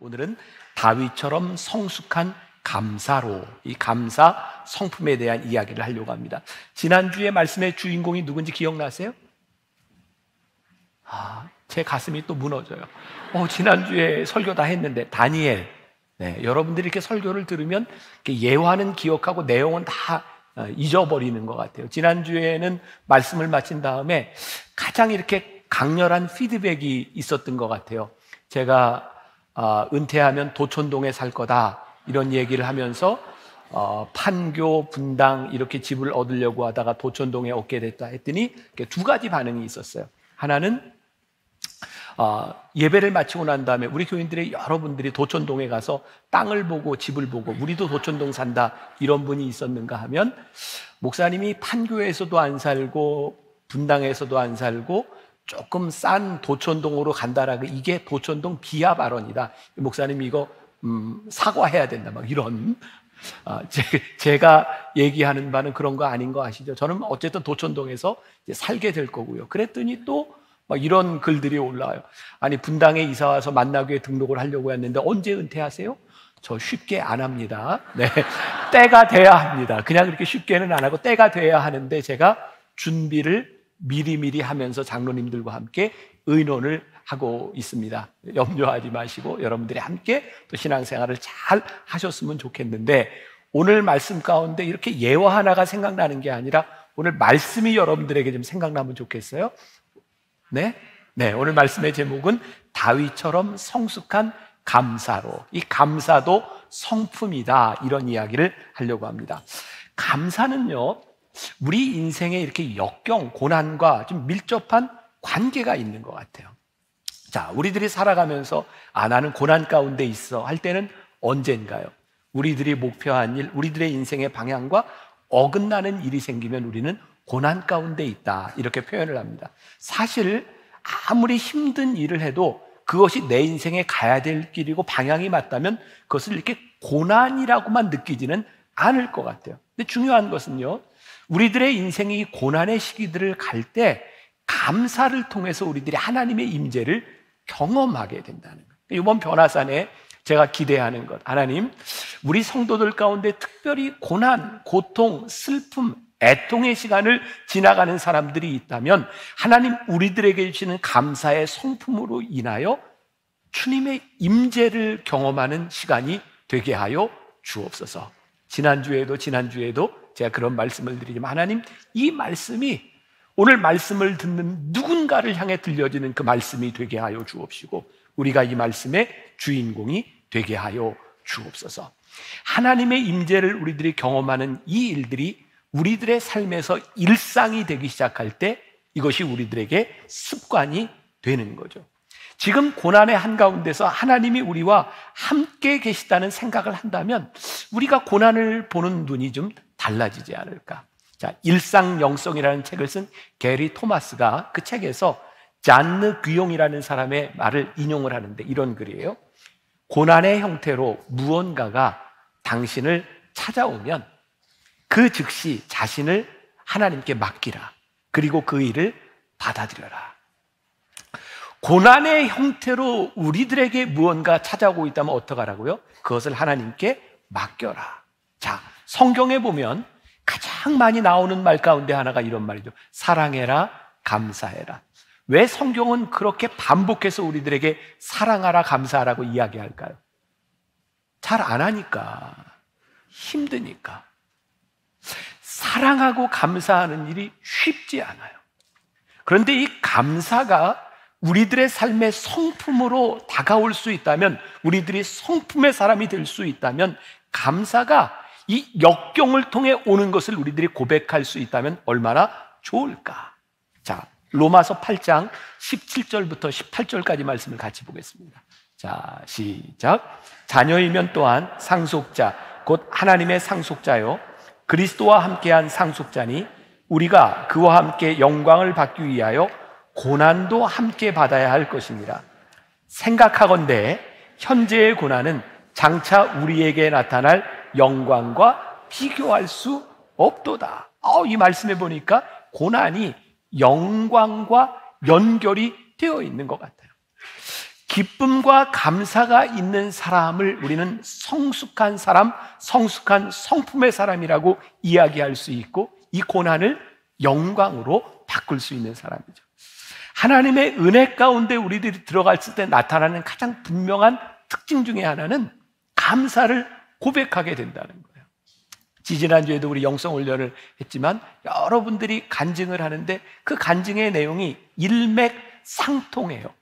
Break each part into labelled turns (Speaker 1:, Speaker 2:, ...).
Speaker 1: 오늘은 다윗처럼 성숙한 감사로, 이 감사 성품에 대한 이야기를 하려고 합니다. 지난주에 말씀의 주인공이 누군지 기억나세요? 제 가슴이 또 무너져요. 지난주에 설교 다 했는데 다니엘. 여러분들이 이렇게 설교를 들으면 이렇게 예화는 기억하고 내용은 다 잊어버리는 것 같아요. 지난주에는 말씀을 마친 다음에 가장 이렇게 강렬한 피드백이 있었던 것 같아요. 제가 은퇴하면 도촌동에 살 거다 이런 얘기를 하면서 판교, 분당 이렇게 집을 얻으려고 하다가 도촌동에 얻게 됐다 했더니 두 가지 반응이 있었어요. 하나는 예배를 마치고 난 다음에 우리 교인들의 여러분들이 도촌동에 가서 땅을 보고 집을 보고 우리도 도촌동 산다 이런 분이 있었는가 하면, 목사님이 판교에서도 안 살고 분당에서도 안 살고 조금 싼 도촌동으로 간다라고, 이게 도촌동 비하 발언이다, 목사님이 이거 사과해야 된다, 막 이런 제가 얘기하는 바는 그런 거 아닌 거 아시죠? 저는 어쨌든 도촌동에서 이제 살게 될 거고요. 그랬더니 또 막 이런 글들이 올라와요. 아니, 분당에 이사 와서 만나교회 등록을 하려고 했는데 언제 은퇴하세요? 저 쉽게 안 합니다. 때가 돼야 합니다. 그냥 그렇게 쉽게는 안 하고 때가 돼야 하는데, 제가 준비를 미리미리 하면서 장로님들과 함께 의논을 하고 있습니다. 염려하지 마시고 여러분들이 함께 또 신앙생활을 잘 하셨으면 좋겠는데, 오늘 말씀 가운데 이렇게 예화 하나가 생각나는 게 아니라 오늘 말씀이 여러분들에게 좀 생각나면 좋겠어요. 오늘 말씀의 제목은 다윗처럼 성숙한 감사로, 이 감사도 성품이다, 이런 이야기를 하려고 합니다. 감사는요, 우리 인생에 이렇게 역경, 고난과 좀 밀접한 관계가 있는 것 같아요. 자, 우리들이 살아가면서 나는 고난 가운데 있어 할 때는 언젠가요? 우리들이 목표한 일, 우리들의 인생의 방향과 어긋나는 일이 생기면 우리는 고난 가운데 있다, 이렇게 표현을 합니다. 사실 아무리 힘든 일을 해도 그것이 내 인생에 가야 될 길이고 방향이 맞다면 그것을 이렇게 고난이라고만 느끼지는 않을 것 같아요. 근데 중요한 것은요, 우리들의 인생이 고난의 시기들을 갈 때 감사를 통해서 우리들이 하나님의 임재를 경험하게 된다는 거예요. 이번 변화산에 제가 기대하는 것, 하나님, 우리 성도들 가운데 특별히 고난, 고통, 슬픔, 애통의 시간을 지나가는 사람들이 있다면 하나님, 우리들에게 주시는 감사의 성품으로 인하여 주님의 임재를 경험하는 시간이 되게 하여 주옵소서. 지난주에도 제가 그런 말씀을 드리지만, 하나님, 이 말씀이 오늘 말씀을 듣는 누군가를 향해 들려지는 그 말씀이 되게 하여 주옵시고, 우리가 이 말씀의 주인공이 되게 하여 주옵소서. 하나님의 임재를 우리들이 경험하는 이 일들이 우리들의 삶에서 일상이 되기 시작할 때 이것이 우리들에게 습관이 되는 거죠. 지금 고난의 한가운데서 하나님이 우리와 함께 계시다는 생각을 한다면 우리가 고난을 보는 눈이 좀 달라지지 않을까. 자, 일상 영성이라는 책을 쓴 게리 토마스가 그 책에서 잔느 귀용이라는 사람의 말을 인용을 하는데 이런 글이에요. 고난의 형태로 무언가가 당신을 찾아오면 그 즉시 자신을 하나님께 맡기라. 그리고 그 일을 받아들여라. 고난의 형태로 우리들에게 무언가 찾아오고 있다면 어떡하라고요? 그것을 하나님께 맡겨라. 자, 성경에 보면 가장 많이 나오는 말 가운데 하나가 이런 말이죠. 사랑해라, 감사해라. 왜 성경은 그렇게 반복해서 우리들에게 사랑하라, 감사하라고 이야기할까요? 잘 안 하니까, 힘드니까. 사랑하고 감사하는 일이 쉽지 않아요. 그런데 이 감사가 우리들의 삶의 성품으로 다가올 수 있다면, 우리들이 성품의 사람이 될 수 있다면, 감사가 이 역경을 통해 오는 것을 우리들이 고백할 수 있다면 얼마나 좋을까. 자, 로마서 8장 17절부터 18절까지 말씀을 같이 보겠습니다. 자, 시작. 자녀이면 또한 상속자, 곧 하나님의 상속자요 그리스도와 함께한 상속자니 우리가 그와 함께 영광을 받기 위하여 고난도 함께 받아야 할 것입니다. 생각하건대 현재의 고난은 장차 우리에게 나타날 영광과 비교할 수 없도다. 이 말씀에 보니까 고난이 영광과 연결이 되어 있는 것 같아요. 기쁨과 감사가 있는 사람을 우리는 성숙한 사람, 성숙한 성품의 사람이라고 이야기할 수 있고, 이 고난을 영광으로 바꿀 수 있는 사람이죠. 하나님의 은혜 가운데 우리들이 들어갔을 때 나타나는 가장 분명한 특징 중에 하나는 감사를 고백하게 된다는 거예요. 지지난주에도 우리 영성훈련을 했지만 여러분들이 간증을 하는데 그 간증의 내용이 일맥상통해요.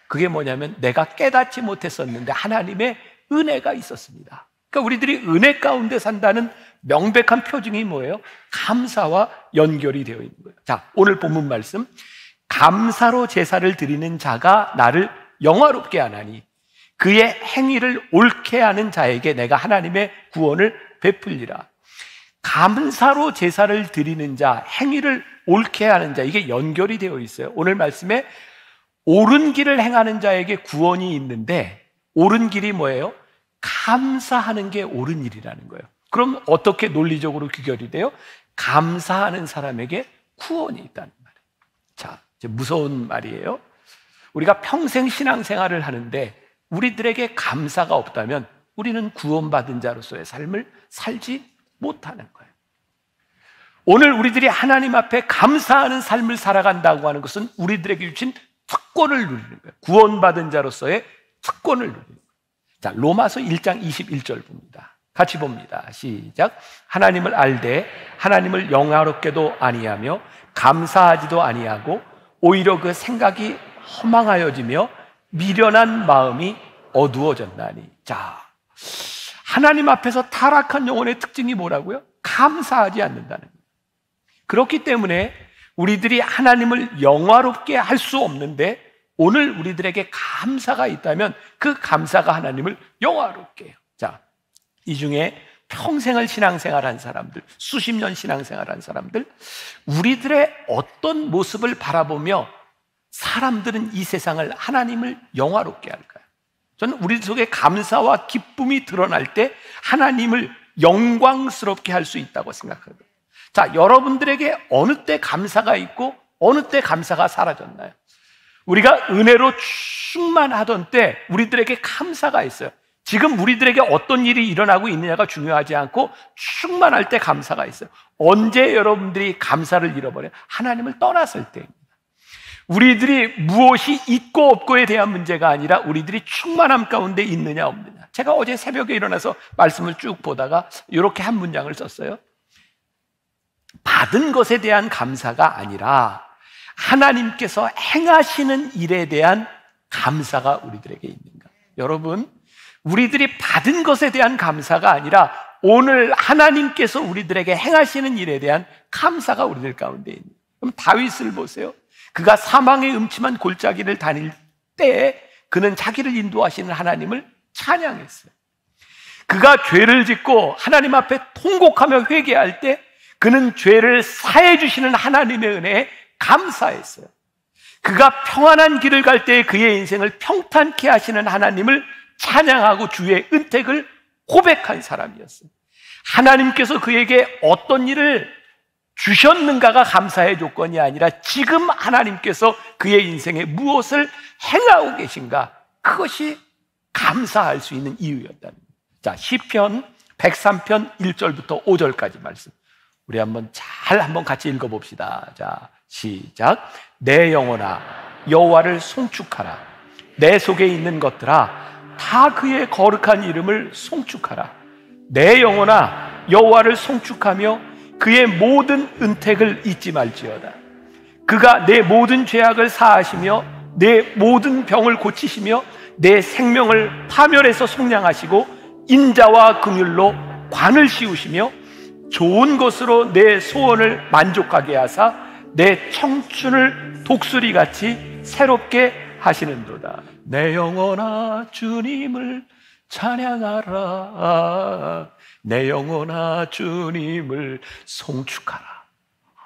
Speaker 1: 그게 뭐냐면 내가 깨닫지 못했었는데 하나님의 은혜가 있었습니다. 그러니까 우리들이 은혜 가운데 산다는 명백한 표징이 뭐예요? 감사와 연결이 되어 있는 거예요. 자, 오늘 본문 말씀, 감사로 제사를 드리는 자가 나를 영화롭게 하나니 그의 행위를 옳게 하는 자에게 내가 하나님의 구원을 베풀리라. 감사로 제사를 드리는 자, 행위를 옳게 하는 자, 이게 연결이 되어 있어요. 오늘 말씀에 옳은 길을 행하는 자에게 구원이 있는데, 옳은 길이 뭐예요? 감사하는 게 옳은 일이라는 거예요. 그럼 어떻게 논리적으로 귀결이 돼요? 감사하는 사람에게 구원이 있다는 말이에요. 자, 이제 무서운 말이에요. 우리가 평생 신앙생활을 하는데 우리들에게 감사가 없다면 우리는 구원받은 자로서의 삶을 살지 못하는 거예요. 오늘 우리들이 하나님 앞에 감사하는 삶을 살아간다고 하는 것은 우리들에게 주신 특권을 누리는 거예요. 구원받은 자로서의 특권을 누리는 거예요. 자, 로마서 1장 21절 봅니다. 같이 봅니다. 시작. 하나님을 알되 하나님을 영화롭게도 아니하며 감사하지도 아니하고 오히려 그 생각이 허망하여지며 미련한 마음이 어두워졌나니. 자, 하나님 앞에서 타락한 영혼의 특징이 뭐라고요? 감사하지 않는다는 거예요. 그렇기 때문에 우리들이 하나님을 영화롭게 할 수 없는데, 오늘 우리들에게 감사가 있다면 그 감사가 하나님을 영화롭게 해요. 자, 이 중에 평생을 신앙생활한 사람들, 수십 년 신앙생활한 사람들, 우리들의 어떤 모습을 바라보며 사람들은 이 세상을, 하나님을 영화롭게 할까요? 저는 우리 속에 감사와 기쁨이 드러날 때 하나님을 영광스럽게 할 수 있다고 생각합니다. 자, 여러분들에게 어느 때 감사가 있고 어느 때 감사가 사라졌나요? 우리가 은혜로 충만하던 때 우리들에게 감사가 있어요. 지금 우리들에게 어떤 일이 일어나고 있느냐가 중요하지 않고 충만할 때 감사가 있어요. 언제 여러분들이 감사를 잃어버려요? 하나님을 떠났을 때입니다. 우리들이 무엇이 있고 없고에 대한 문제가 아니라 우리들이 충만함 가운데 있느냐 없느냐. 제가 어제 새벽에 일어나서 말씀을 쭉 보다가 이렇게 한 문장을 썼어요. 받은 것에 대한 감사가 아니라 하나님께서 행하시는 일에 대한 감사가 우리들에게 있는가. 여러분, 우리들이 받은 것에 대한 감사가 아니라 오늘 하나님께서 우리들에게 행하시는 일에 대한 감사가 우리들 가운데 있는. 그럼 다윗을 보세요. 그가 사망의 음침한 골짜기를 다닐 때 그는 자기를 인도하시는 하나님을 찬양했어요. 그가 죄를 짓고 하나님 앞에 통곡하며 회개할 때 그는 죄를 사해 주시는 하나님의 은혜에 감사했어요. 그가 평안한 길을 갈 때 그의 인생을 평탄케 하시는 하나님을 찬양하고 주의 은택을 고백한 사람이었어요. 하나님께서 그에게 어떤 일을 주셨는가가 감사의 조건이 아니라 지금 하나님께서 그의 인생에 무엇을 행하고 계신가, 그것이 감사할 수 있는 이유였다는 거예요. 자, 시편 103편 1절부터 5절까지 말씀 우리 한번 같이 읽어봅시다. 자, 시작. 내 영혼아 여호와를 송축하라. 내 속에 있는 것들아 다 그의 거룩한 이름을 송축하라. 내 영혼아 여호와를 송축하며 그의 모든 은택을 잊지 말지어다. 그가 내 모든 죄악을 사하시며 내 모든 병을 고치시며 내 생명을 파멸해서 속량하시고 인자와 긍휼로 관을 씌우시며 좋은 것으로 내 소원을 만족하게 하사 내 청춘을 독수리같이 새롭게 하시는도다. 내 영혼아 주님을 찬양하라. 내 영혼아 주님을 송축하라.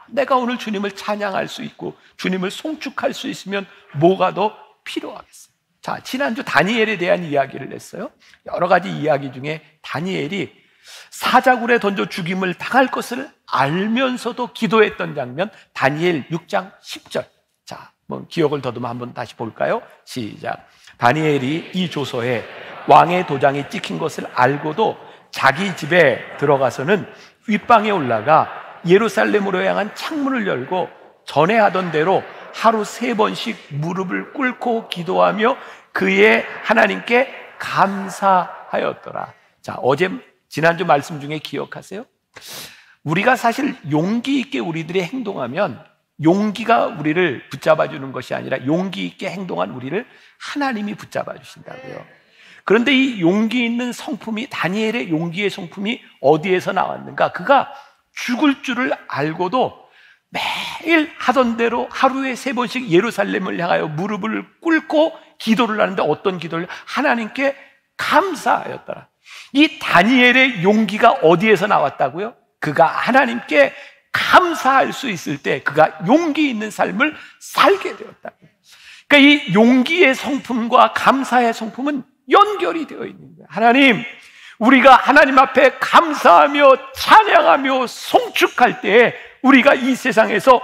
Speaker 1: 내가 오늘 주님을 찬양할 수 있고 주님을 송축할 수 있으면 뭐가 더 필요하겠어요? 자, 지난주 다니엘에 대한 이야기를 했어요. 여러 가지 이야기 중에 다니엘이 사자굴에 던져 죽임을 당할 것을 알면서도 기도했던 장면, 다니엘 6장 10절. 자, 기억을 더듬어 한번 다시 볼까요? 시작. 다니엘이 이 조서에 왕의 도장이 찍힌 것을 알고도 자기 집에 들어가서는 윗방에 올라가 예루살렘으로 향한 창문을 열고 전에 하던 대로 하루 3번씩 무릎을 꿇고 기도하며 그의 하나님께 감사하였더라. 자, 지난주 말씀 중에 기억하세요? 우리가 사실 용기 있게 우리들이 행동하면 용기가 우리를 붙잡아 주는 것이 아니라 용기 있게 행동한 우리를 하나님이 붙잡아 주신다고요. 그런데 이 용기 있는 성품이, 다니엘의 용기의 성품이 어디에서 나왔는가? 그가 죽을 줄을 알고도 매일 하던 대로 하루에 3번씩 예루살렘을 향하여 무릎을 꿇고 기도를 하는데 어떤 기도를? 하나님께 감사하였더라. 이 다니엘의 용기가 어디에서 나왔다고요? 그가 하나님께 감사할 수 있을 때 그가 용기 있는 삶을 살게 되었다. 그러니까 이 용기의 성품과 감사의 성품은 연결이 되어 있는 거예요. 하나님, 우리가 하나님 앞에 감사하며 찬양하며 송축할 때에 우리가 이 세상에서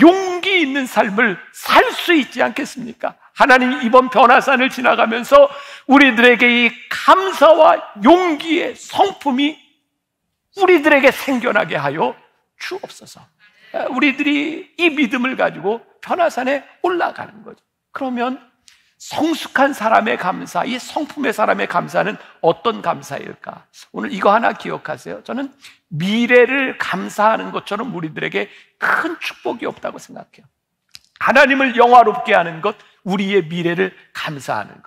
Speaker 1: 용기 있는 삶을 살 수 있지 않겠습니까? 하나님, 이번 변화산을 지나가면서 우리들에게 이 감사와 용기의 성품이 우리들에게 생겨나게 하여 주옵소서. 우리들이 이 믿음을 가지고 변화산에 올라가는 거죠. 그러면 성숙한 사람의 감사, 이 성품의 사람의 감사는 어떤 감사일까? 오늘 이거 하나 기억하세요. 저는 미래를 감사하는 것처럼 우리들에게 큰 축복이 없다고 생각해요. 하나님을 영화롭게 하는 것, 우리의 미래를 감사하는 것.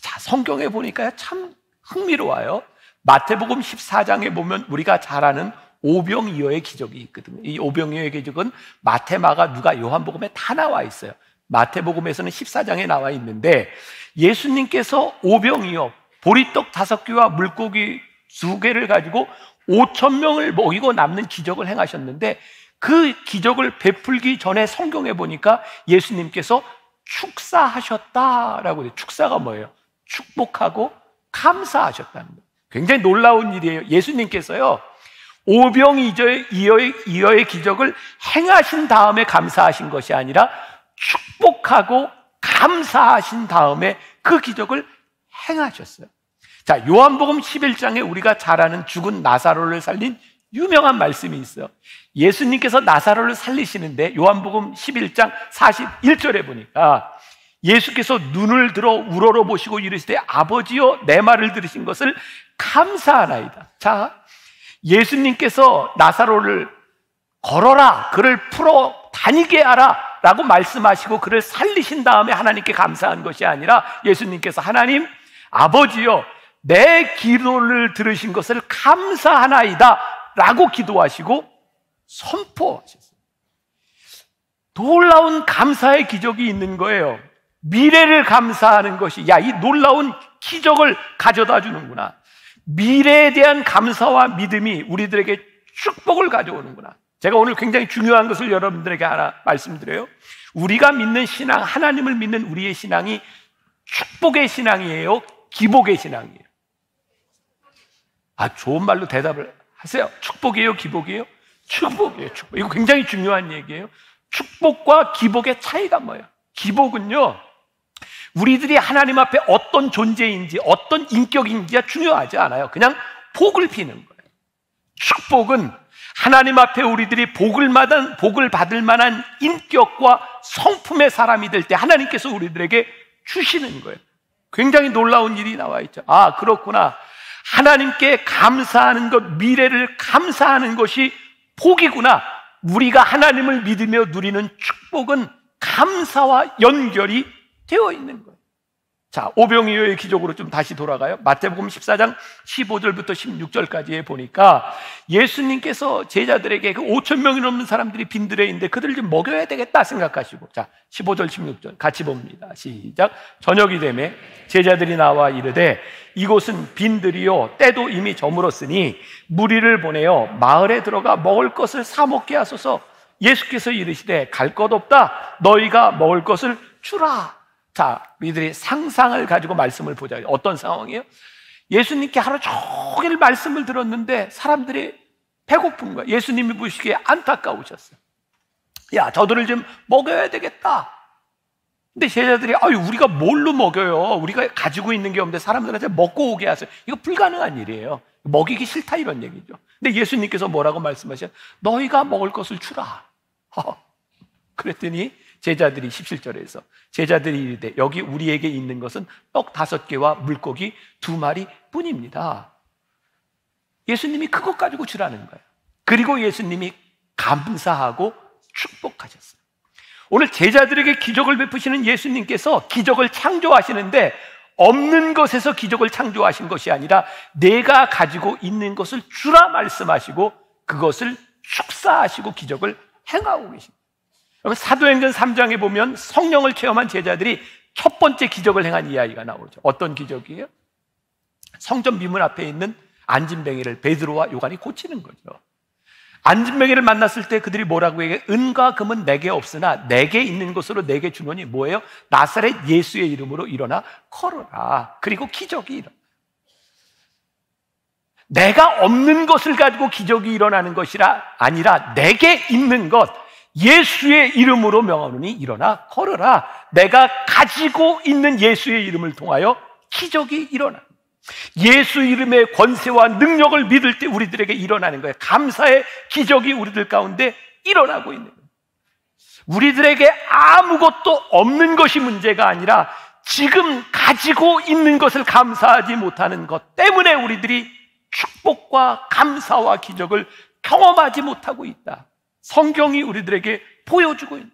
Speaker 1: 자, 성경에 보니까 참 흥미로워요. 마태복음 14장에 보면 우리가 잘 아는 오병이어의 기적이 있거든요. 이 오병이어의 기적은 마태, 마가, 누가, 요한복음에 다 나와 있어요. 마태복음에서는 14장에 나와 있는데 예수님께서 오병이어, 보리떡 5개와 물고기 2개를 가지고 5,000명을 먹이고 남는 기적을 행하셨는데 그 기적을 베풀기 전에 성경에 보니까 예수님께서 축사하셨다라고 해요. 축사가 뭐예요? 축복하고 감사하셨다는 거예요. 굉장히 놀라운 일이에요. 예수님께서요, 오병이어의 기적을 행하신 다음에 감사하신 것이 아니라 축복하고 감사하신 다음에 그 기적을 행하셨어요. 자, 요한복음 11장에 우리가 잘 아는 죽은 나사로를 살린 유명한 말씀이 있어요. 예수님께서 나사로를 살리시는데 요한복음 11장 41절에 보니까 예수께서 눈을 들어 우러러 보시고 이르시되 아버지여 내 말을 들으신 것을 감사하나이다. 자, 예수님께서 나사로를 걸어라, 그를 풀어 다니게 하라 라고 말씀하시고 그를 살리신 다음에 하나님께 감사한 것이 아니라 예수님께서 하나님, 아버지여 내 기도를 들으신 것을 감사하나이다 라고 기도하시고 선포하셨어요. 놀라운 감사의 기적이 있는 거예요. 미래를 감사하는 것이, 야, 이 놀라운 기적을 가져다 주는구나. 미래에 대한 감사와 믿음이 우리들에게 축복을 가져오는구나. 제가 오늘 굉장히 중요한 것을 여러분들에게 하나 말씀드려요. 우리가 믿는 신앙, 하나님을 믿는 우리의 신앙이 축복의 신앙이에요? 기복의 신앙이에요? 아, 좋은 말로 대답을 하세요. 축복이에요? 기복이에요? 축복이에요. 축복. 이거 굉장히 중요한 얘기예요. 축복과 기복의 차이가 뭐예요? 기복은요, 우리들이 하나님 앞에 어떤 존재인지 어떤 인격인지가 중요하지 않아요. 그냥 복을 비는 거예요. 축복은 하나님 앞에 우리들이 복을 받을 만한 인격과 성품의 사람이 될 때 하나님께서 우리들에게 주시는 거예요. 굉장히 놀라운 일이 나와 있죠. 아, 그렇구나. 하나님께 감사하는 것, 미래를 감사하는 것이 복이구나. 우리가 하나님을 믿으며 누리는 축복은 감사와 연결이 되어 있는 거예요. 자, 오병이어의 기적으로 좀 다시 돌아가요. 마태복음 14장 15절부터 16절까지에 보니까 예수님께서 제자들에게 그 5,000명이 넘는 사람들이 빈들에 있는데 그들을 좀 먹여야 되겠다 생각하시고, 자, 15절 16절 같이 봅니다. 시작. 저녁이 되매 제자들이 나와 이르되 이곳은 빈들이요 때도 이미 저물었으니 무리를 보내어 마을에 들어가 먹을 것을 사 먹게 하소서. 예수께서 이르시되 갈 것 없다. 너희가 먹을 것을 주라. 자, 우리들이 상상을 가지고 말씀을 보자. 어떤 상황이에요? 예수님께 하루 종일 말씀을 들었는데 사람들이 배고픈 거야. 예수님이 보시기에 안타까우셨어요. 야, 저들을 좀 먹여야 되겠다. 근데 제자들이 우리가 뭘로 먹여요? 우리가 가지고 있는 게 없는데 사람들한테 먹고 오게 하세요. 이거 불가능한 일이에요. 먹이기 싫다 이런 얘기죠. 근데 예수님께서 뭐라고 말씀하셔요? 너희가 먹을 것을 주라. 그랬더니 제자들이 17절에서 제자들이 이르되 여기 우리에게 있는 것은 떡 5개와 물고기 2마리 뿐입니다. 예수님이 그것 가지고 주라는 거예요. 그리고 예수님이 감사하고 축복하셨어요. 오늘 제자들에게 기적을 베푸시는 예수님께서 기적을 창조하시는데 없는 것에서 기적을 창조하신 것이 아니라 내가 가지고 있는 것을 주라 말씀하시고 그것을 축사하시고 기적을 행하고 계십니다. 사도행전 3장에 보면 성령을 체험한 제자들이 첫 번째 기적을 행한 이야기가 나오죠. 어떤 기적이에요? 성전 미문 앞에 있는 안진뱅이를 베드로와 요한이 고치는 거죠. 안진뱅이를 만났을 때 그들이 뭐라고 얘기해요? 은과 금은 내게 없으나 내게 있는 것으로 내게 주노니 뭐예요? 나사렛 예수의 이름으로 일어나 걸어라. 그리고 기적이 일어나. 내가 없는 것을 가지고 기적이 일어나는 것이라 아니라 내게 있는 것 예수의 이름으로 명하노니 일어나 걸어라. 내가 가지고 있는 예수의 이름을 통하여 기적이 일어나. 예수 이름의 권세와 능력을 믿을 때 우리들에게 일어나는 거예요. 감사의 기적이 우리들 가운데 일어나고 있는 거예요. 우리들에게 아무것도 없는 것이 문제가 아니라 지금 가지고 있는 것을 감사하지 못하는 것 때문에 우리들이 축복과 감사와 기적을 경험하지 못하고 있다. 성경이 우리들에게 보여주고 있는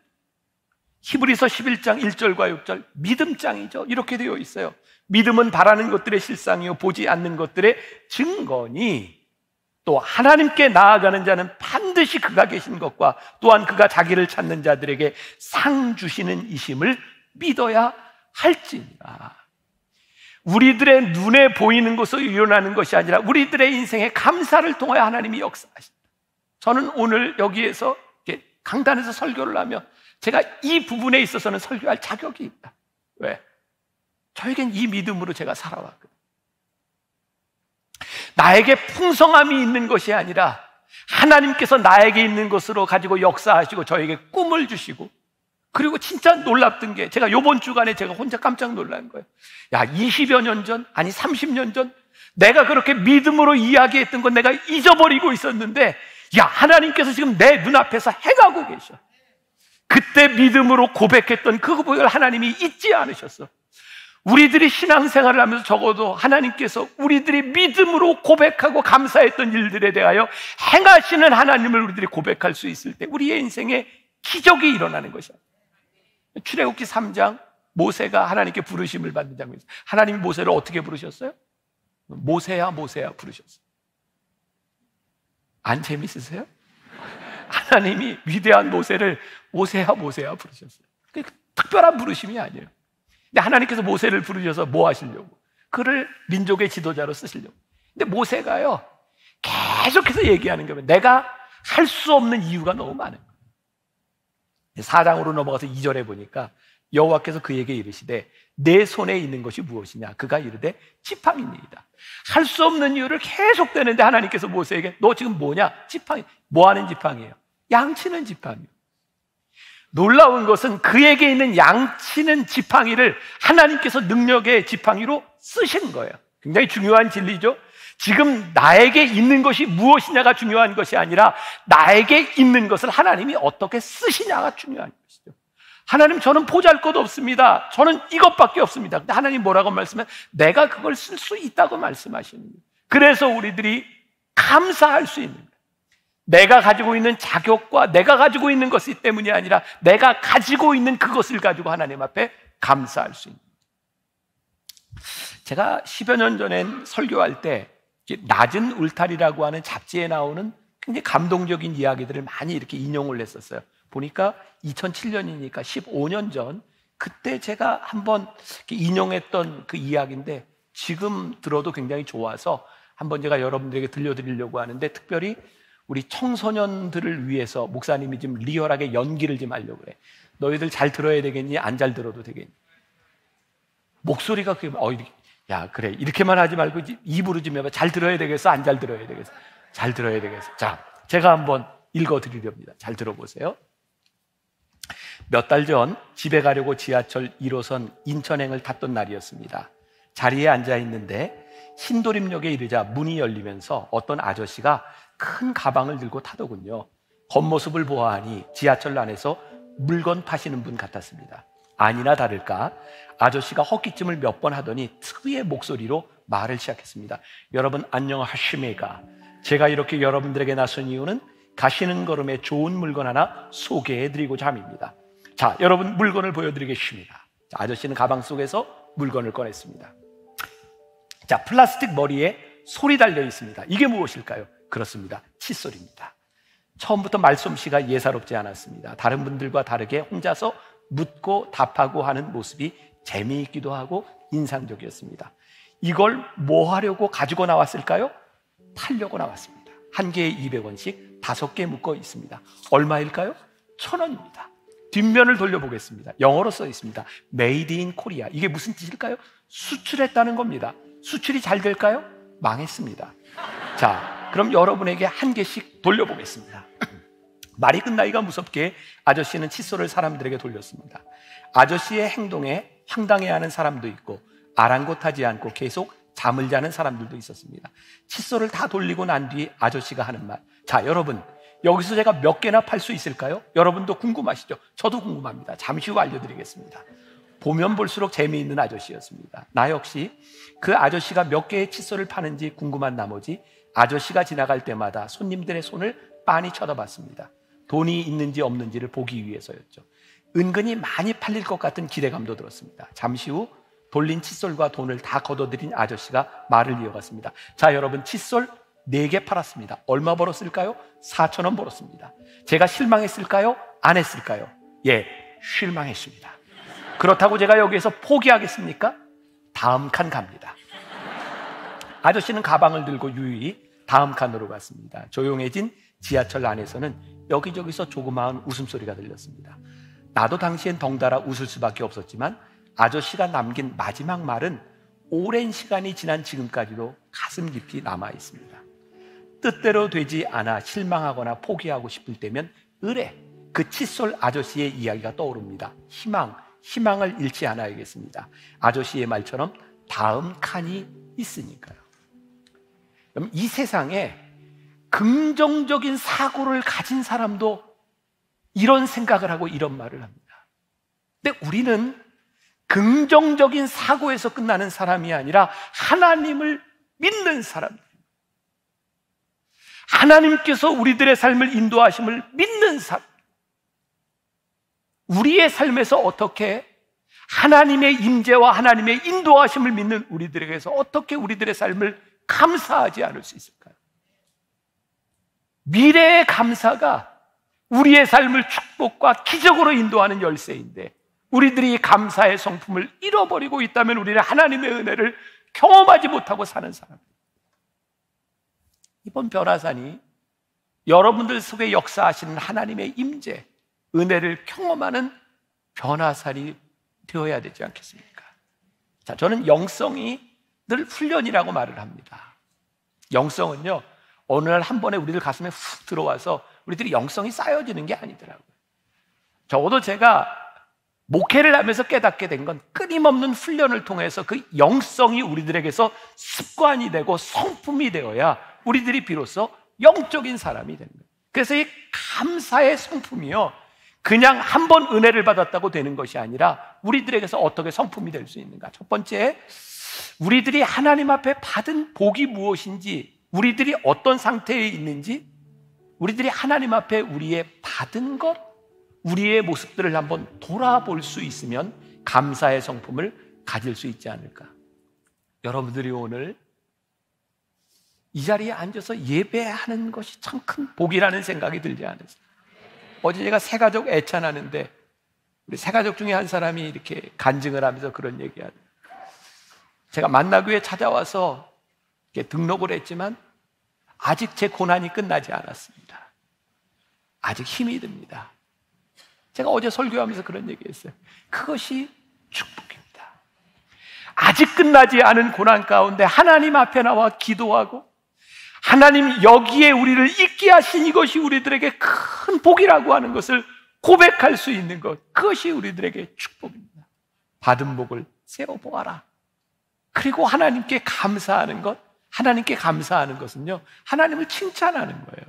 Speaker 1: 히브리서 11장 1절과 6절 믿음장이죠. 이렇게 되어 있어요. 믿음은 바라는 것들의 실상이요 보지 않는 것들의 증거니 또 하나님께 나아가는 자는 반드시 그가 계신 것과 또한 그가 자기를 찾는 자들에게 상 주시는 이심을 믿어야 할지니라. 우리들의 눈에 보이는 것으로 일어나는 것이 아니라 우리들의 인생의 감사를 통하여 하나님이 역사하신다. 저는 오늘 여기에서 강단에서 설교를 하면 제가 이 부분에 있어서는 설교할 자격이 있다. 왜? 저에겐 이 믿음으로 제가 살아왔거든요. 나에게 풍성함이 있는 것이 아니라 하나님께서 나에게 있는 것으로 가지고 역사하시고 저에게 꿈을 주시고 그리고 진짜 놀랍던 게 제가 요번 주간에 제가 혼자 깜짝 놀란 거예요. 20여 년 전, 아니 30년 전 내가 그렇게 믿음으로 이야기했던 건 내가 잊어버리고 있었는데 하나님께서 지금 내 눈앞에서 행하고 계셔. 그때 믿음으로 고백했던 그 고백을 하나님이 잊지 않으셨어. 우리들이 신앙생활을 하면서 적어도 하나님께서 우리들이 믿음으로 고백하고 감사했던 일들에 대하여 행하시는 하나님을 우리들이 고백할 수 있을 때 우리의 인생에 기적이 일어나는 것이야. 출애굽기 3장 모세가 하나님께 부르심을 받는 장면에서 하나님이 모세를 어떻게 부르셨어요? 모세야 모세야 부르셨어요. 안 재밌으세요? 하나님이 위대한 모세를 모세야 모세야 부르셨어요. 특별한 부르심이 아니에요. 근데 하나님께서 모세를 부르셔서 뭐 하시려고? 그를 민족의 지도자로 쓰시려고. 근데 모세가요 계속해서 얘기하는 거면 내가 할 수 없는 이유가 너무 많아요. 4장으로 넘어가서 2절에 보니까 여호와께서 그에게 이르시되 내 손에 있는 것이 무엇이냐? 그가 이르되 지팡이니이다. 할 수 없는 이유를 계속 대는데 하나님께서 모세에게 너 지금 뭐냐? 지팡이. 뭐 하는 지팡이에요? 양치는 지팡이요. 놀라운 것은 그에게 있는 양치는 지팡이를 하나님께서 능력의 지팡이로 쓰신 거예요. 굉장히 중요한 진리죠. 지금 나에게 있는 것이 무엇이냐가 중요한 것이 아니라 나에게 있는 것을 하나님이 어떻게 쓰시냐가 중요한 것이죠. 하나님 저는 보잘것 없습니다. 저는 이것밖에 없습니다. 근데 하나님 뭐라고 말씀해? 내가 그걸 쓸 수 있다고 말씀하시는 거예요. 그래서 우리들이 감사할 수 있는 거예요. 내가 가지고 있는 자격과 내가 가지고 있는 것이 때문이 아니라 내가 가지고 있는 그것을 가지고 하나님 앞에 감사할 수 있는 거예요. 제가 10여 년 전엔 설교할 때 낮은 울타리라고 하는 잡지에 나오는 굉장히 감동적인 이야기들을 많이 이렇게 인용을 했었어요. 보니까 2007년이니까 15년 전 그때 제가 한번 인용했던 그 이야기인데 지금 들어도 굉장히 좋아서 한번 제가 여러분들에게 들려드리려고 하는데 특별히 우리 청소년들을 위해서 목사님이 좀 리얼하게 연기를 좀 하려고 그래. 너희들 잘 들어야 되겠니? 안 잘 들어도 되겠니? 목소리가 야 그래 이렇게만 하지 말고 입으로 좀 해봐. 잘 들어야 되겠어? 안 잘 들어야 되겠어? 잘 들어야 되겠어. 자, 제가 한번 읽어드리렵니다. 잘 들어보세요. 몇 달 전 집에 가려고 지하철 1호선 인천행을 탔던 날이었습니다. 자리에 앉아 있는데 신도림역에 이르자 문이 열리면서 어떤 아저씨가 큰 가방을 들고 타더군요. 겉모습을 보아하니 지하철 안에서 물건 파시는 분 같았습니다. 아니나 다를까 아저씨가 헛기침을 몇 번 하더니 특유의 목소리로 말을 시작했습니다. 여러분 안녕하십니까? 제가 이렇게 여러분들에게 나선 이유는 가시는 걸음에 좋은 물건 하나 소개해드리고자 함입니다. 자, 여러분 물건을 보여드리겠습니다. 자, 아저씨는 가방 속에서 물건을 꺼냈습니다. 자, 플라스틱 머리에 솔이 달려 있습니다. 이게 무엇일까요? 그렇습니다. 칫솔입니다. 처음부터 말솜씨가 예사롭지 않았습니다. 다른 분들과 다르게 혼자서 묻고 답하고 하는 모습이 재미있기도 하고 인상적이었습니다. 이걸 뭐 하려고 가지고 나왔을까요? 팔려고 나왔습니다. 한 개에 200원씩 5개 묶어 있습니다. 얼마일까요? 1,000원입니다. 뒷면을 돌려보겠습니다. 영어로 써 있습니다. Made in Korea. 이게 무슨 뜻일까요? 수출했다는 겁니다. 수출이 잘 될까요? 망했습니다. 자, 그럼 여러분에게 한 개씩 돌려보겠습니다. 말이 끝나기가 무섭게 아저씨는 칫솔을 사람들에게 돌렸습니다. 아저씨의 행동에 황당해하는 사람도 있고 아랑곳하지 않고 계속 잠을 자는 사람들도 있었습니다. 칫솔을 다 돌리고 난 뒤 아저씨가 하는 말. 자, 여러분 여기서 제가 몇 개나 팔 수 있을까요? 여러분도 궁금하시죠? 저도 궁금합니다. 잠시 후 알려드리겠습니다. 보면 볼수록 재미있는 아저씨였습니다. 나 역시 그 아저씨가 몇 개의 칫솔을 파는지 궁금한 나머지 아저씨가 지나갈 때마다 손님들의 손을 빤히 쳐다봤습니다. 돈이 있는지 없는지를 보기 위해서였죠. 은근히 많이 팔릴 것 같은 기대감도 들었습니다. 잠시 후 돌린 칫솔과 돈을 다 걷어들인 아저씨가 말을 이어갔습니다. 자, 여러분 칫솔 4개 팔았습니다. 얼마 벌었을까요? 4,000원 벌었습니다. 제가 실망했을까요? 안 했을까요? 예, 실망했습니다. 그렇다고 제가 여기에서 포기하겠습니까? 다음 칸 갑니다. 아저씨는 가방을 들고 유유히 다음 칸으로 갔습니다. 조용해진 지하철 안에서는 여기저기서 조그마한 웃음소리가 들렸습니다. 나도 당시엔 덩달아 웃을 수밖에 없었지만 아저씨가 남긴 마지막 말은 오랜 시간이 지난 지금까지도 가슴 깊이 남아 있습니다. 뜻대로 되지 않아 실망하거나 포기하고 싶을 때면 의뢰 그 칫솔 아저씨의 이야기가 떠오릅니다. 희망을 잃지 않아야겠습니다. 아저씨의 말처럼 다음 칸이 있으니까요. 그럼 이 세상에 긍정적인 사고를 가진 사람도 이런 생각을 하고 이런 말을 합니다. 근데 우리는 긍정적인 사고에서 끝나는 사람이 아니라 하나님을 믿는 사람입니다. 하나님께서 우리들의 삶을 인도하심을 믿는 사람. 우리의 삶에서 어떻게 하나님의 임재와 하나님의 인도하심을 믿는 우리들에게서 어떻게 우리들의 삶을 감사하지 않을 수 있을까요? 미래의 감사가 우리의 삶을 축복과 기적으로 인도하는 열쇠인데 우리들이 감사의 성품을 잃어버리고 있다면 우리는 하나님의 은혜를 경험하지 못하고 사는 사람입니다. 이번 변화산이 여러분들 속에 역사하시는 하나님의 임재, 은혜를 경험하는 변화산이 되어야 되지 않겠습니까? 자, 저는 영성이 늘 훈련이라고 말을 합니다. 영성은요, 어느 날 한 번에 우리들 가슴에 훅 들어와서 우리들이 영성이 쌓여지는 게 아니더라고요. 적어도 제가 목회를 하면서 깨닫게 된 건 끊임없는 훈련을 통해서 그 영성이 우리들에게서 습관이 되고 성품이 되어야 우리들이 비로소 영적인 사람이 되는 거예요. 그래서 이 감사의 성품이요, 그냥 한 번 은혜를 받았다고 되는 것이 아니라 우리들에게서 어떻게 성품이 될 수 있는가. 첫 번째, 우리들이 하나님 앞에 받은 복이 무엇인지, 우리들이 어떤 상태에 있는지, 우리들이 하나님 앞에 우리의 받은 것, 우리의 모습들을 한번 돌아볼 수 있으면 감사의 성품을 가질 수 있지 않을까. 여러분들이 오늘 이 자리에 앉아서 예배하는 것이 참 큰 복이라는 생각이 들지 않으세요? 어제 제가 새가족 애찬하는데 우리 새가족 중에 한 사람이 이렇게 간증을 하면서 그런 얘기하죠. 제가 만나교회 찾아와서 이렇게 등록을 했지만 아직 제 고난이 끝나지 않았습니다. 아직 힘이 듭니다. 제가 어제 설교하면서 그런 얘기했어요. 그것이 축복입니다. 아직 끝나지 않은 고난 가운데 하나님 앞에 나와 기도하고 하나님 여기에 우리를 있게 하신 이것이 우리들에게 큰 복이라고 하는 것을 고백할 수 있는 것, 그것이 우리들에게 축복입니다. 받은 복을 세어보아라. 그리고 하나님께 감사하는 것, 하나님께 감사하는 것은요, 하나님을 칭찬하는 거예요.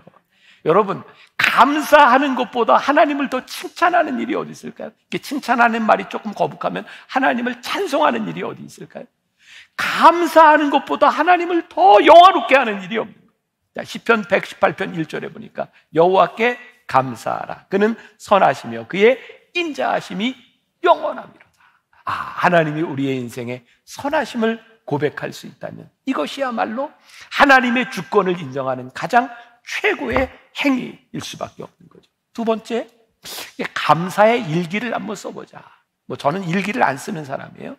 Speaker 1: 여러분, 감사하는 것보다 하나님을 더 칭찬하는 일이 어디 있을까요? 이렇게 칭찬하는 말이 조금 거북하면 하나님을 찬송하는 일이 어디 있을까요? 감사하는 것보다 하나님을 더 영화롭게 하는 일이 없는 거예요. 시편 118편 1절에 보니까 여호와께 감사하라. 그는 선하시며 그의 인자하심이 영원합니다. 하나님이 우리의 인생에 선하심을 고백할 수 있다면 이것이야말로 하나님의 주권을 인정하는 가장 최고의 행위일 수밖에 없는 거죠. 두 번째, 감사의 일기를 한번 써보자. 저는 일기를 안 쓰는 사람이에요.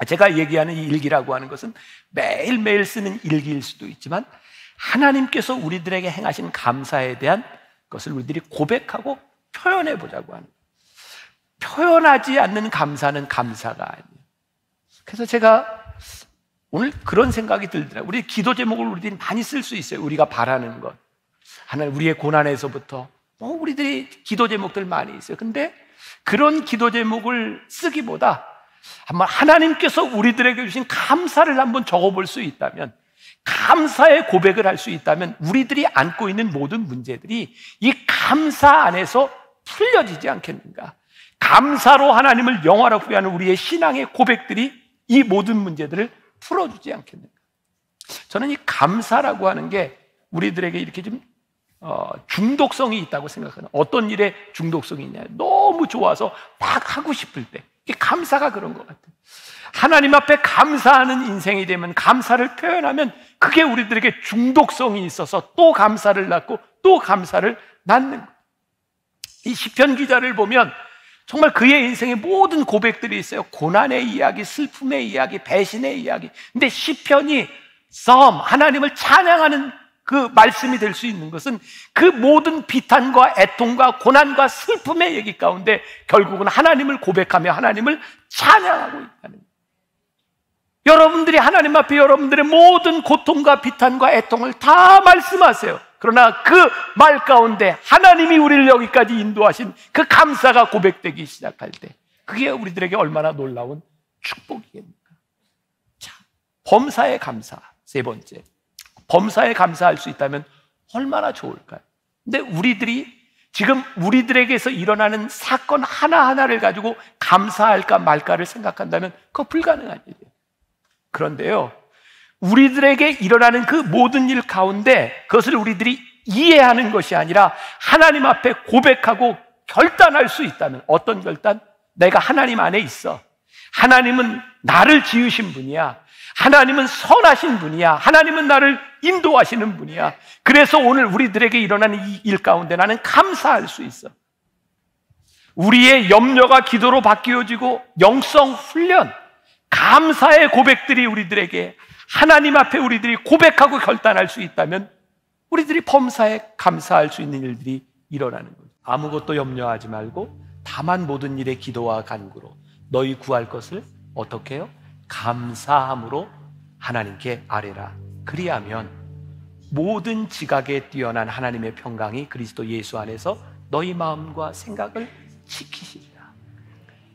Speaker 1: 제가 얘기하는 이 일기라고 하는 것은 매일매일 쓰는 일기일 수도 있지만 하나님께서 우리들에게 행하신 감사에 대한 것을 우리들이 고백하고 표현해 보자고 하는 거예요. 표현하지 않는 감사는 감사가 아니에요. 그래서 제가 오늘 그런 생각이 들더라고요. 우리 기도 제목을 우리들이 많이 쓸 수 있어요. 우리가 바라는 것, 하나님 우리의 고난에서부터 우리들이 기도 제목들 많이 있어요. 근데 그런 기도 제목을 쓰기보다 한번 하나님께서 우리들에게 주신 감사를 한번 적어볼 수 있다면, 감사의 고백을 할 수 있다면 우리들이 안고 있는 모든 문제들이 이 감사 안에서 풀려지지 않겠는가. 감사로 하나님을 영화롭게 하는 우리의 신앙의 고백들이 이 모든 문제들을 풀어주지 않겠는가. 저는 이 감사라고 하는 게 우리들에게 이렇게 좀 중독성이 있다고 생각하는, 어떤 일에 중독성이 있냐, 너무 좋아서 막 하고 싶을 때, 감사가 그런 것 같아요. 하나님 앞에 감사하는 인생이 되면, 감사를 표현하면 그게 우리들에게 중독성이 있어서 또 감사를 낳고 또 감사를 낳는 거예요. 이 시편 기자를 보면 정말 그의 인생의 모든 고백들이 있어요. 고난의 이야기, 슬픔의 이야기, 배신의 이야기. 근데 시편이 하나님을 찬양하는 그 말씀이 될 수 있는 것은 그 모든 비탄과 애통과 고난과 슬픔의 얘기 가운데 결국은 하나님을 고백하며 하나님을 찬양하고 있다는 거예요. 여러분들이 하나님 앞에 여러분들의 모든 고통과 비탄과 애통을 다 말씀하세요. 그러나 그 말 가운데 하나님이 우리를 여기까지 인도하신 그 감사가 고백되기 시작할 때, 그게 우리들에게 얼마나 놀라운 축복이겠습니까? 자, 범사에 감사. 세 번째, 범사에 감사할 수 있다면 얼마나 좋을까요? 근데 우리들이 지금 우리들에게서 일어나는 사건 하나하나를 가지고 감사할까 말까를 생각한다면 그거 불가능한 일이에요. 그런데요, 우리들에게 일어나는 그 모든 일 가운데 그것을 우리들이 이해하는 것이 아니라 하나님 앞에 고백하고 결단할 수 있다면, 어떤 결단? 내가 하나님 안에 있어. 하나님은 나를 지으신 분이야. 하나님은 선하신 분이야. 하나님은 나를 인도하시는 분이야. 그래서 오늘 우리들에게 일어나는 이 일 가운데 나는 감사할 수 있어. 우리의 염려가 기도로 바뀌어지고 영성 훈련, 감사의 고백들이 우리들에게 하나님 앞에 우리들이 고백하고 결단할 수 있다면 우리들이 범사에 감사할 수 있는 일들이 일어나는 거예요. 아무것도 염려하지 말고 다만 모든 일에 기도와 간구로 너희 구할 것을 어떻게 해요? 감사함으로 하나님께 아뢰라. 그리하면 모든 지각에 뛰어난 하나님의 평강이 그리스도 예수 안에서 너희 마음과 생각을 지키시리라.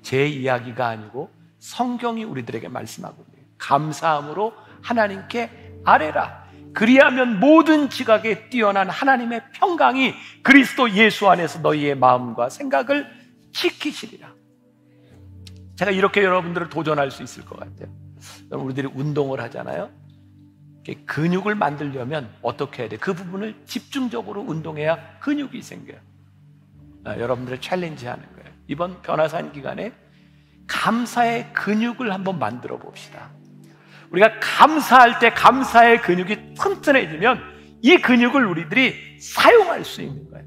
Speaker 1: 제 이야기가 아니고 성경이 우리들에게 말씀하고 있네요. 감사함으로 하나님께 아뢰라. 그리하면 모든 지각에 뛰어난 하나님의 평강이 그리스도 예수 안에서 너희의 마음과 생각을 지키시리라. 제가 이렇게 여러분들을 도전할 수 있을 것 같아요. 우리들이 운동을 하잖아요. 근육을 만들려면 어떻게 해야 돼? 그 부분을 집중적으로 운동해야 근육이 생겨요. 여러분들을 챌린지하는 거예요. 이번 변화산 기간에 감사의 근육을 한번 만들어 봅시다. 우리가 감사할 때 감사의 근육이 튼튼해지면 이 근육을 우리들이 사용할 수 있는 거예요.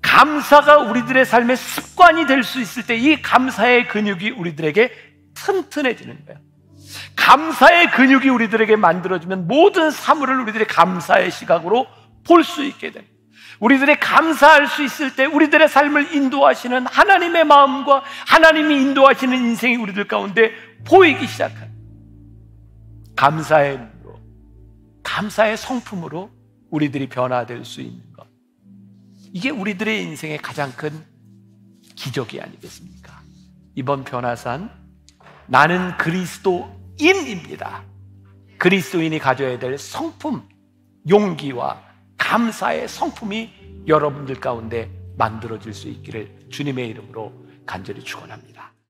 Speaker 1: 감사가 우리들의 삶의 습관이 될 수 있을 때 이 감사의 근육이 우리들에게 튼튼해지는 거예요. 감사의 근육이 우리들에게 만들어지면 모든 사물을 우리들의 감사의 시각으로 볼 수 있게 됩니다. 우리들이 감사할 수 있을 때 우리들의 삶을 인도하시는 하나님의 마음과 하나님이 인도하시는 인생이 우리들 가운데 보이기 시작합니다. 감사의 눈으로, 감사의 성품으로 우리들이 변화될 수 있는 것, 이게 우리들의 인생의 가장 큰 기적이 아니겠습니까? 이번 변화산, 나는 그리스도인입니다. 그리스도인이 가져야 될 성품, 용기와 감사의 성품이 여러분들 가운데 만들어질 수 있기를 주님의 이름으로 간절히 축원합니다.